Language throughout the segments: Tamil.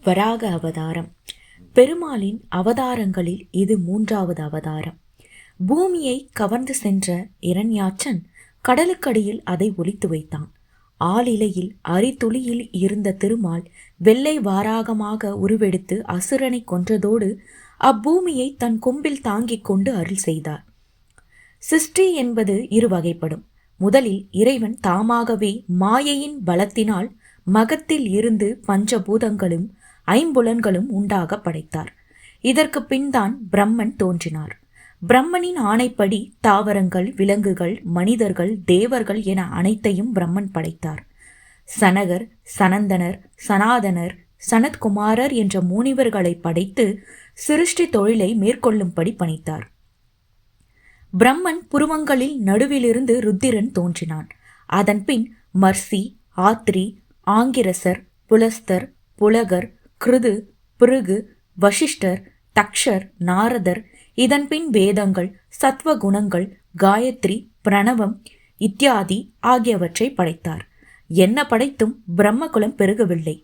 வராக அவதாரம். பெருமாளின் அவதாரங்களில் இது 3வது அவதாரம். பூமியை கவர்ந்து சென்ற இரண்யாட்சன் கடலுக்கடியில் அதை ஒளித்து வைத்தான். ஆளிலையில் அரித்துளியில் இருந்த திருமால் வெள்ளை வாராகமாக உருவெடுத்து அசுரனை கொன்றதோடு அப்பூமியை தன் கொம்பில் தாங்கிக் கொண்டு அருள் செய்தார். சிருஷ்டி என்பது இரு வகைப்படும். முதலில் இறைவன் தாமாகவே மாயையின் பலத்தினால் மகத்தில் இருந்து பஞ்சபூதங்களும் 5 உண்டாக படைத்தார். இதற்கு பின்தான் பிரம்மன் தோன்றினார். பிரம்மனின் ஆணைப்படி தாவரங்கள், விலங்குகள், மனிதர்கள், தேவர்கள் என அனைத்தையும் பிரம்மன் படைத்தார். சனகர், சனந்தனர், சனாதனர், சனத்குமாரர் என்ற முனிவர்களை படைத்து சிருஷ்டி தொழிலை மேற்கொள்ளும்படி பணித்தார். பிரம்மன் புருவங்களில் நடுவிலிருந்து ருத்திரன் தோன்றினான். அதன்பின் மர்சி, ஆத்ரி, ஆங்கிரசர், புலஸ்தர், புலகர், கிருது, பிருகு, வசிஷ்டர், தக்ஷர், நாரதர், இதன்பின் வேதங்கள், சத்வகுணங்கள், காயத்ரி, பிரணவம் இத்தியாதி ஆகியவற்றை படைத்தார். என்ன படைத்தும் பிரம்மகுலம் பெருகவில்லை.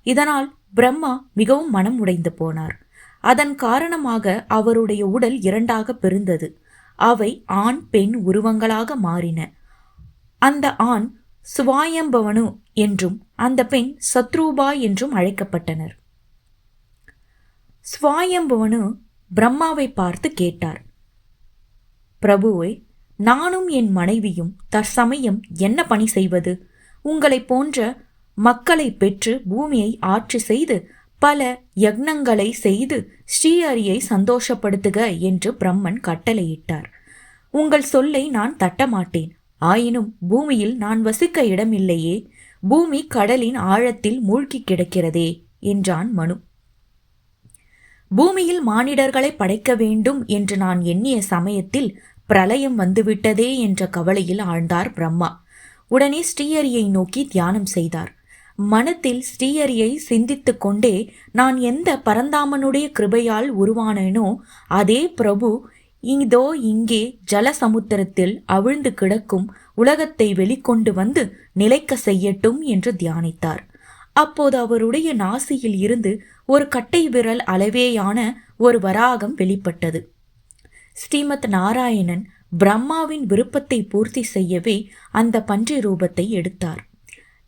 இதனால் பிரம்மா மிகவும் மனம் உடைந்து போனார். அதன் காரணமாக அவருடைய உடல் 2ஆக பிரிந்தது. அவை ஆண் பெண் உருவங்களாக மாறின. அந்த ஆண் சுவாயம்பவனு என்றும் அந்த பெண் சத்ரூபா என்றும் அழைக்கப்பட்டனர். சுவாயம்பவனு பிரம்மாவை பார்த்து கேட்டார், பிரபுவே, நானும் என் மனைவியும் தற்சமயம் என்ன பணி செய்வது? உங்களை போன்ற மக்களை பெற்று பூமியை ஆட்சி செய்து பல யக்னங்களை செய்து ஸ்ரீஹரியை சந்தோஷப்படுத்துக என்று பிரம்மன் கட்டளையிட்டார். உங்கள் சொல்லை நான் தட்டமாட்டேன். ஆயினும் பூமியில் நான் வசிக்க இடமில்லையே, பூமி கடலின் ஆழத்தில் மூழ்கி கிடக்கிறதே என்றான் மனு. பூமியில் மானிடர்களை படைக்க வேண்டும் என்று நான் எண்ணிய சமயத்தில் பிரளயம் வந்துவிட்டதே என்ற கவலையில் ஆழ்ந்தார் பிரம்மா. உடனே ஸ்ரீஹரியை நோக்கி தியானம் செய்தார். மனத்தில் ஸ்ரீஹரியை சிந்தித்து கொண்டே, நான் எந்த பரந்தாமனுடைய கிருபையால் உருவானேனோ அதே பிரபு இதோ இங்கே ஜலசமுத்திரத்தில் அவிழ்ந்து கிடக்கும் உலகத்தை வெளிக்கொண்டு வந்து நிலைக்க செய்யட்டும் என்று தியானித்தார். அப்போது அவருடைய நாசியில் இருந்து ஒரு கட்டை விரல் அளவேயான ஒரு வராகம் வெளிப்பட்டது. ஸ்ரீமத் நாராயணன் பிரம்மாவின் விருப்பத்தை பூர்த்தி செய்யவே அந்த பன்றி ரூபத்தை எடுத்தார்.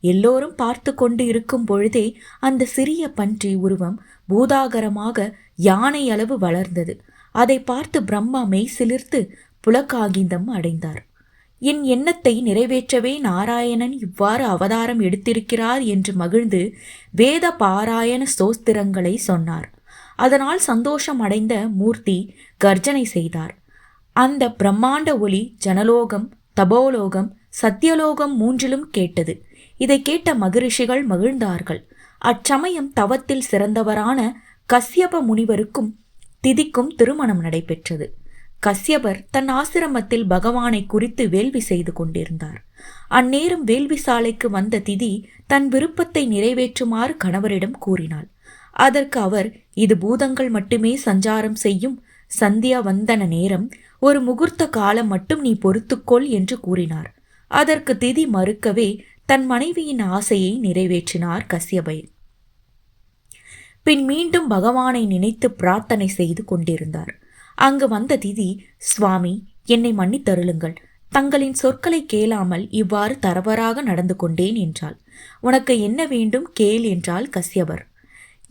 எல்லோரும் பார்த்து கொண்டு இருக்கும் பொழுதே அந்த சிறிய பன்றி உருவம் பூதாகரமாக யானை அளவு வளர்ந்தது. அதை பார்த்து பிரம்மா மெய் சிலிர்த்து புலகாகிந்தம் அடைந்தார். என் எண்ணத்தை நிறைவேற்றவே நாராயணன் இவ்வாறு அவதாரம் எடுத்திருக்கிறார் என்று மகிழ்ந்து வேத பாராயண ஸ்தோத்திரங்களை சொன்னார். அதனால் சந்தோஷம் அடைந்த மூர்த்தி கர்ஜனை செய்தார். அந்த பிரம்மாண்ட ஒலி ஜனலோகம், தபோலோகம், சத்தியலோகம் 3லும் கேட்டது. இதை கேட்ட மகரிஷிகள் மகிழ்ந்தார்கள். அச்சமயம் தவத்தில் சிறந்தவரான கஸ்யப முனிவருக்கும் திதிக்கும் திருமணம் நடைபெற்றது. கஸ்யபர் தன் ஆசிரமத்தில் பகவானை குறித்து வேள்வி செய்து கொண்டிருந்தார். அந்நேரம் வேள்வி சாலைக்கு வந்த திதி தன் விருப்பத்தை நிறைவேற்றுமாறு கணவரிடம் கூறினாள். அதற்கு அவர், இது பூதங்கள் மட்டுமே சஞ்சாரம் செய்யும் சந்தியா வந்தன நேரம், ஒரு முகூர்த்த காலம் மட்டும் நீ பொறுத்துக்கொள் என்று கூறினார். அதற்கு திதி மறுக்கவே தன் மனைவியின் ஆசையை நிறைவேற்றினார் கஸ்யபர். பின் மீண்டும் பகவானை நினைத்து பிரார்த்தனை செய்து கொண்டிருந்தார். அங்கு வந்த திதி, சுவாமி, என்னை மன்னித்தருளுங்கள். தங்களின் சொற்களை கேளாமல் இவ்வாறு தவறாக நடந்து கொண்டேன் என்றாள். உனக்கு என்ன வேண்டும் கேள் என்றாள் கஸ்யபர்.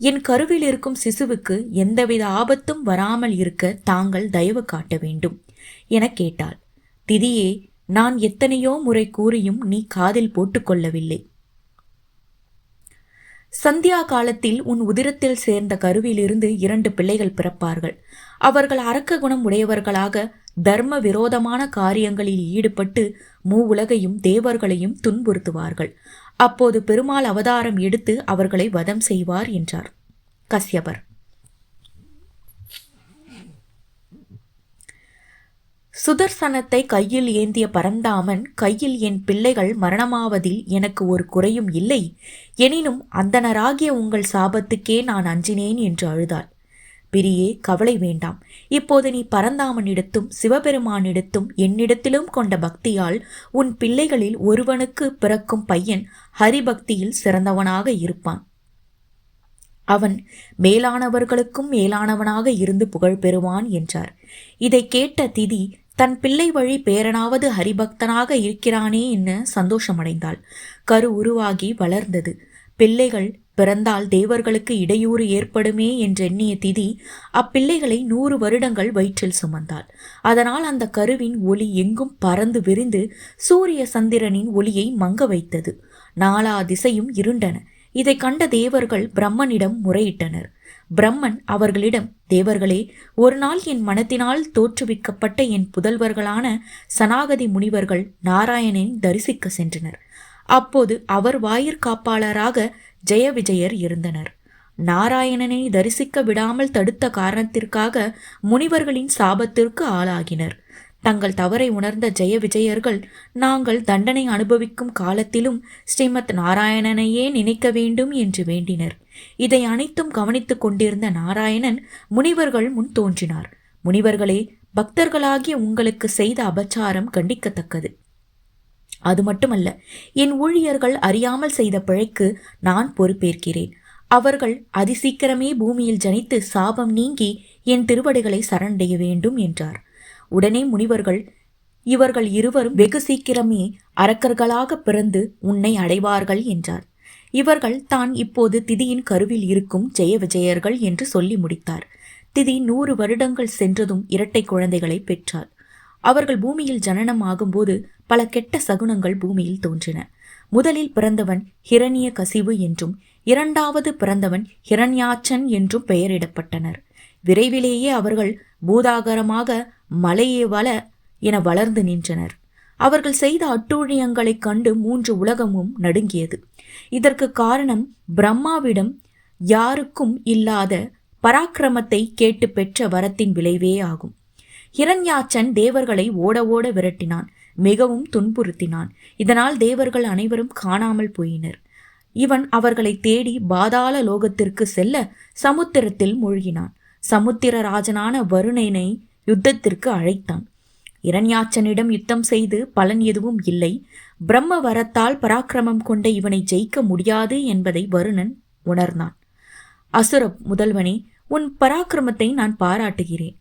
என் கருவில் இருக்கும் சிசுவுக்கு எந்தவித ஆபத்தும் வராமல் இருக்க தாங்கள் தயவு காட்ட வேண்டும் என கேட்டாள். திதியே, நான் எத்தனையோ முறை கூறியும் நீ காதில் போட்டுக்கொள்ளவில்லை. சந்தியா காலத்தில் உன் உதிரத்தில் சேர்ந்த கருவிலிருந்து 2 பிள்ளைகள் பிறப்பார்கள். அவர்கள் அரக்க குணம் உடையவர்களாக தர்ம விரோதமான காரியங்களில் ஈடுபட்டு உலகையும் தேவர்களையும் துன்புறுத்துவார்கள். அப்போது பெருமாள் அவதாரம் எடுத்து அவர்களை வதம் செய்வார் என்றார் கஸ்யபர். சுதர்சனத்தை கையில் ஏந்திய பரந்தாமன், கையில் என் பிள்ளைகள் மரணமாவதில் எனக்கு ஒரு குறையும் இல்லை, எனினும் அந்தனராகிய உங்கள் சாபத்துக்கே நான் அஞ்சினேன் என்று அழுதாள். பிரியே, கவலை வேண்டாம். இப்போது நீ பரந்தாமனிடத்தும் சிவபெருமானிடத்தும் என்னிடத்திலும் கொண்ட பக்தியால் உன் பிள்ளைகளில் ஒருவனுக்கு பிறக்கும் பையன் ஹரிபக்தியில் சிறந்தவனாக இருப்பான். அவன் மேலானவர்களுக்கும் மேலானவனாக இருந்து புகழ் பெறுவான் என்றார். இதை கேட்ட திதி தன் பிள்ளை வழி பேரனாவது ஹரிபக்தனாக இருக்கிறானே என்ன சந்தோஷமடைந்தாள். கரு உருவாகி வளர்ந்தது. பிள்ளைகள் பிறந்தால் தேவர்களுக்கு இடையூறு ஏற்படுமே என்றெண்ணிய திதி அப்பிள்ளைகளை 100 வருடங்கள் வயிற்றில் சுமந்தாள். அதனால் அந்த கருவின் ஒளி எங்கும் பறந்து விரிந்து சூரிய சந்திரனின் ஒளியை மங்க வைத்தது. 4 திசையும் இருண்டன. இதை கண்ட தேவர்கள் பிரம்மனிடம் முறையிட்டனர். பிரம்மன் அவர்களிடம், தேவர்களே, ஒரு நாள் என் மனத்தினால் தோற்றுவிக்கப்பட்ட என் புதல்வர்களான சனாகதி முனிவர்கள் நாராயணனை தரிசிக்க சென்றனர். அப்போது அவர் வாயிற்காப்பாளராக ஜெய விஜயர் இருந்தனர். நாராயணனை தரிசிக்க விடாமல் தடுத்த காரணத்திற்காக முனிவர்களின் சாபத்திற்கு ஆளாகினர். தங்கள் தவறை உணர்ந்த ஜெய விஜயர்கள், நாங்கள் தண்டனை அனுபவிக்கும் காலத்திலும் ஸ்ரீமத் நாராயணனையே நினைக்க வேண்டும் என்று வேண்டினர். இதை அனைத்தும் கவனித்துக் கொண்டிருந்த நாராயணன் முனிவர்கள் முன் தோன்றினார். முனிவர்களே, பக்தர்களாகிய உங்களுக்கு செய்த அபச்சாரம் கண்டிக்கத்தக்கது. அது மட்டுமல்ல, என் ஊழியர்கள் அறியாமல் செய்த பிழைக்கு நான் பொறுப்பேற்கிறேன். அவர்கள் அதிசீக்கிரமே பூமியில் ஜனித்து சாபம் நீங்கி என் திருவடிகளை சரணடைய வேண்டும் என்றார். உடனே முனிவர்கள், இவர்கள் இருவரும் வெகு சீக்கிரமே அரக்கர்களாக பிறந்து உன்னை அடைவார்கள் என்றார். இவர்கள் தான் இப்போது திதியின் கருவில் இருக்கும் ஜெய விஜயர்கள் என்று சொல்லி முடித்தார். திதி 100 வருடங்கள் சென்றதும் இரட்டை குழந்தைகளை பெற்றார். அவர்கள் பூமியில் ஜனனம் ஆகும்போது பல கெட்ட சகுனங்கள் பூமியில் தோன்றின. முதலில் பிறந்தவன் ஹிரண்ய கசிவு என்றும் 2வது பிறந்தவன் ஹிரண்யாட்சன் என்றும் பெயரிடப்பட்டனர். விரைவிலேயே அவர்கள் பூதாகரமாக மலையே வள என வளர்ந்து நின்றனர். அவர்கள் செய்த அட்டூழியங்களைக் கண்டு 3 உலகமும் நடுங்கியது. இதற்கு காரணம் பிரம்மாவிடம் யாருக்கும் இல்லாத பராக்கிரமத்தை கேட்டு பெற்ற வரத்தின் விளைவே ஆகும். ஹிரண்யாட்சன் தேவர்களை ஓட ஓட விரட்டினான், மிகவும் துன்புறுத்தினான். இதனால் தேவர்கள் அனைவரும் காணாமல் போயினர். இவன் அவர்களை தேடி பாதாள லோகத்திற்கு செல்ல சமுத்திரத்தில் மூழ்கினான். சமுத்திரராஜனான வருணனை யுத்தத்திற்கு அழைத்தான். இரண்யாட்சனிடம் யுத்தம் செய்து பலன் எதுவும் இல்லை. பிரம்ம வரத்தால் பராக்கிரமம் கொண்ட இவனை ஜெயிக்க முடியாது என்பதை வருணன் உணர்ந்தான். அசுர முதல்வனே, உன் பராக்கிரமத்தை நான் பாராட்டுகிறேன்.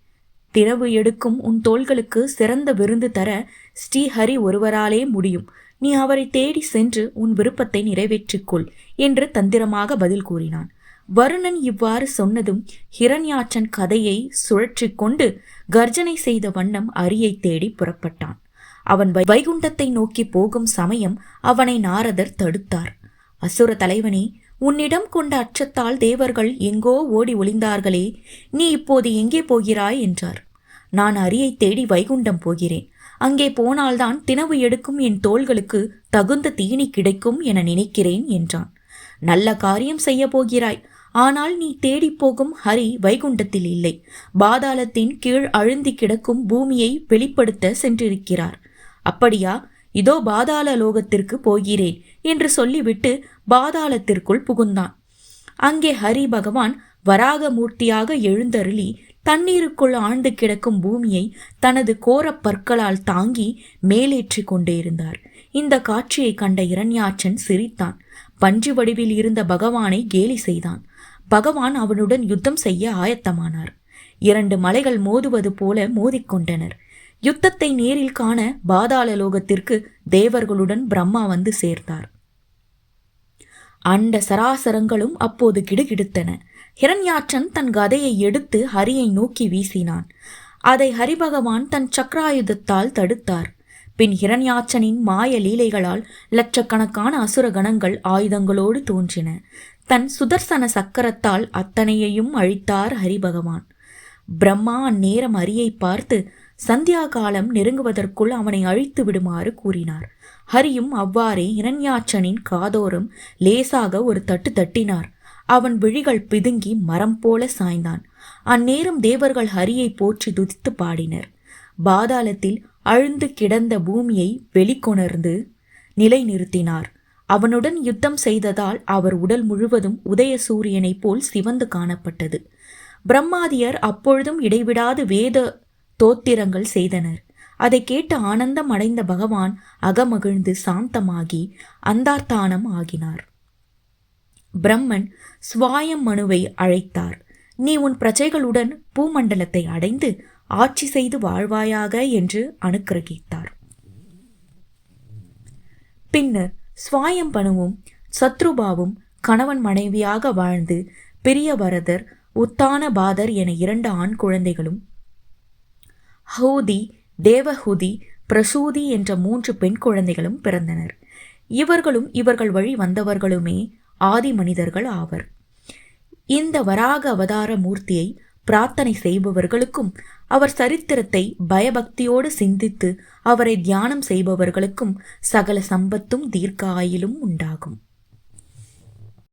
திரவு எடுக்கும் உன் தோள்களுக்கு சிறந்த விருந்து தர ஸ்ரீஹரி ஒருவராலே முடியும். நீ அவரை தேடி சென்று உன் விருப்பத்தை நிறைவேற்றிக்கொள் என்று தந்திரமாக பதில் கூறினான். வருணன் இவ்வாறு சொன்னதும் ஹிரண்யாட்சன் கதையை சுழற்றி கொண்டு கர்ஜனை செய்த வண்ணம் அரியை தேடி புறப்பட்டான். அவன் வைகுண்டத்தை நோக்கி போகும் சமயம் அவனை நாரதர் தடுத்தார். அசுர தலைவனே, உன்னிடம் கொண்ட அச்சத்தால் தேவர்கள் எங்கோ ஓடி ஒளிந்தார்களே, நீ இப்போது எங்கே போகிறாய் என்றார். நான் அரியை தேடி வைகுண்டம் போகிறேன். அங்கே போனால்தான் தினவு எடுக்கும் என் தோள்களுக்கு தகுந்த தீனி கிடைக்கும் என நினைக்கிறேன் என்றான். நல்ல காரியம் செய்ய போகிறாய். ஆனால் நீ தேடி போகும் ஹரி வைகுண்டத்தில் இல்லை, பாதாளத்தின் கீழ் அழுந்தி கிடக்கும் பூமியை வெளிப்படுத்த சென்றிருக்கிறார். அப்படியா? இதோ பாதாள லோகத்திற்கு போகிறேன் என்று சொல்லிவிட்டு பாதாளத்திற்குள் புகுந்தான். அங்கே ஹரி பகவான் வராகமூர்த்தியாக எழுந்தருளி தண்ணீருக்குள் ஆழ்ந்து கிடக்கும் பூமியை தனது கோரப் பற்களால் தாங்கி மேலேற்றி கொண்டே இருந்தார். இந்த காட்சியை கண்ட இரண்யாட்சன் சிரித்தான். பன்றி வடிவில் இருந்த பகவானை கேலி செய்தான். பகவான் அவனுடன் யுத்தம் செய்ய ஆயத்தமானார். 2 மலைகள் மோதுவது போல மோதிக்கொண்டனர். யுத்தத்தை நேரில் காண பாதாள லோகத்திற்கு தேவர்களுடன் பிரம்மா வந்து சேர்ந்தார். அண்ட சராசரங்களும் அப்போது கிடுகிடுத்தன. ஹிரண்யாட்சன் தன் கதையை எடுத்து ஹரியை நோக்கி வீசினான். அதை ஹரிபகவான் தன் சக்கராயுதத்தால் தடுத்தார். பின் ஹிரண்யாட்சனின் மாய லீலைகளால் லட்சக்கணக்கான அசுர கணங்கள் ஆயுதங்களோடு தோன்றின. தன் சுதர்சன சக்கரத்தால் அத்தனையையும் அழித்தார் ஹரிபகவான். பிரம்மா அந்நேரம் ஹரியை பார்த்து சந்தியா காலம் நெருங்குவதற்குள் அவனை அழித்து விடுமாறு கூறினார். ஹரியும் அவ்வாறே இரண்யாட்சனின் காதோரம் லேசாக ஒரு தட்டு தட்டினார். அவன் விழிகள் பிதுங்கி மரம் போல சாய்ந்தான். அந்நேரம் தேவர்கள் ஹரியை போற்றி துதித்து பாடினர். பாதாளத்தில் அழுந்து கிடந்த பூமியை வெளிக்கொணர்ந்து நிலை நிறுத்தினார். அவனுடன் யுத்தம் செய்ததால் அவர் உடல் முழுவதும் உதய சூரியனைப் போல் சிவந்து காணப்பட்டது. பிரம்மாதியர் அப்பொழுதும் இடைவிடாது வேத தோத்திரங்கள் செய்தனர். அதை கேட்டு ஆனந்தம் அடைந்த பகவான் அகமகிழ்ந்து சாந்தமாகி அந்தார்த்தானம் ஆகினார். பிரம்மன் ஸ்வாயம் மனுவை அழைத்தார். நீ உன் பிரஜைகளுடன் பூமண்டலத்தை அடைந்து ஆட்சி செய்து வாழ்வாயாக என்று அனுக்கிரகித்தார். பின்னர் ஸ்வாயம்பனுவும் சத்ருபாவும் கணவன் மனைவியாக வாழ்ந்து பிரியவரதர், உத்தானபாதர் என 2 ஆண் குழந்தைகளும், ஹூதி, தேவஹூதி, பிரசூதி என்ற 3 பெண் குழந்தைகளும் பிறந்தனர். இவர்களும் இவர்கள் வழி வந்தவர்களுமே ஆதி மனிதர்கள் ஆவர். இந்த வராக அவதார மூர்த்தியை பிரார்த்தனை செய்பவர்களுக்கும் அவர் சரித்திரத்தை பயபக்தியோடு சிந்தித்து அவரை தியானம் செய்பவர்களுக்கும் சகல சம்பத்தும் தீர்க்க ஆயுளும் உண்டாகும்.